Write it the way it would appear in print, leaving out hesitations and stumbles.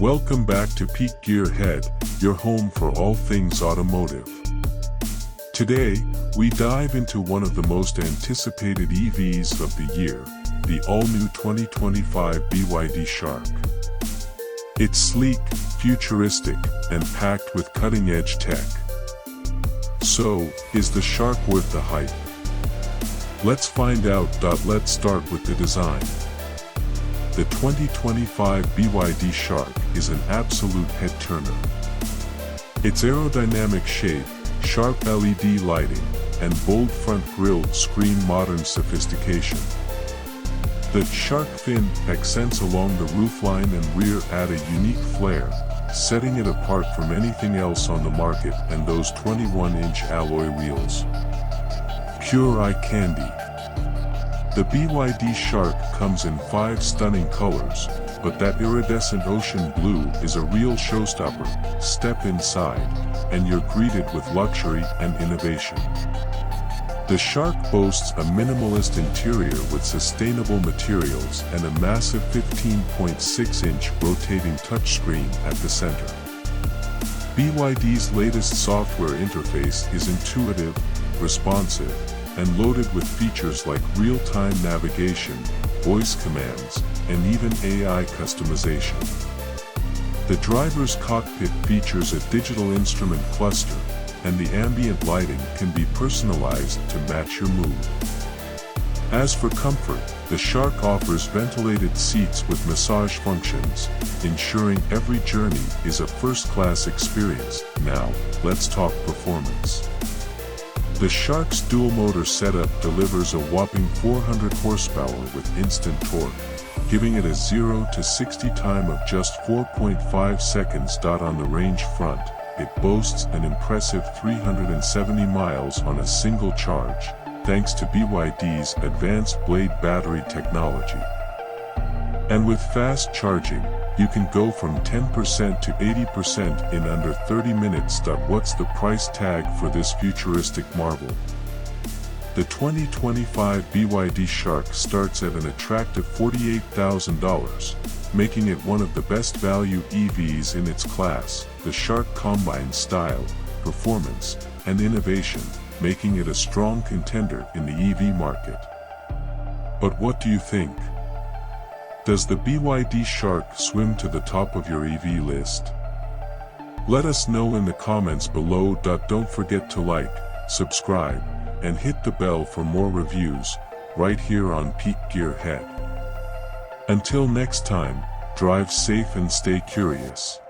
Welcome back to Peak Gearhead, your home for all things automotive. Today, we dive into one of the most anticipated EVs of the year, the all-new 2025 BYD Shark. It's sleek, futuristic, and packed with cutting-edge tech. So, is the Shark worth the hype? Let's find out. Let's start with the design. The 2025 BYD Shark is an absolute head-turner. Its aerodynamic shape, sharp LED lighting, and bold front grille scream modern sophistication. The shark fin accents along the roofline and rear add a unique flair, setting it apart from anything else on the market, and those 21-inch alloy wheels. Pure eye candy. The BYD Shark comes in 5 stunning colors, but that iridescent ocean blue is a real showstopper. Step inside, and you're greeted with luxury and innovation. The Shark boasts a minimalist interior with sustainable materials and a massive 15.6-inch rotating touchscreen at the center. BYD's latest software interface is intuitive, responsive, and loaded with features like real-time navigation, voice commands, and even AI customization. The driver's cockpit features a digital instrument cluster, and the ambient lighting can be personalized to match your mood. As for comfort, the Shark offers ventilated seats with massage functions, ensuring every journey is a first-class experience. Now, let's talk performance. The Shark's dual-motor setup delivers a whopping 400 horsepower with instant torque, giving it a 0 to 60 time of just 4.5 seconds. On the range front, it boasts an impressive 370 miles on a single charge, thanks to BYD's advanced blade battery technology. And with fast charging, you can go from 10% to 80% in under 30 minutes. What's the price tag for this futuristic marvel? The 2025 BYD Shark starts at an attractive $48,000, making it one of the best value EVs in its class. The Shark combines style, performance, and innovation, making it a strong contender in the EV market. But what do you think? Does the BYD Shark swim to the top of your EV list? Let us know in the comments below. Don't forget to like, subscribe, and hit the bell for more reviews, right here on Peak Gearhead. Until next time, drive safe and stay curious.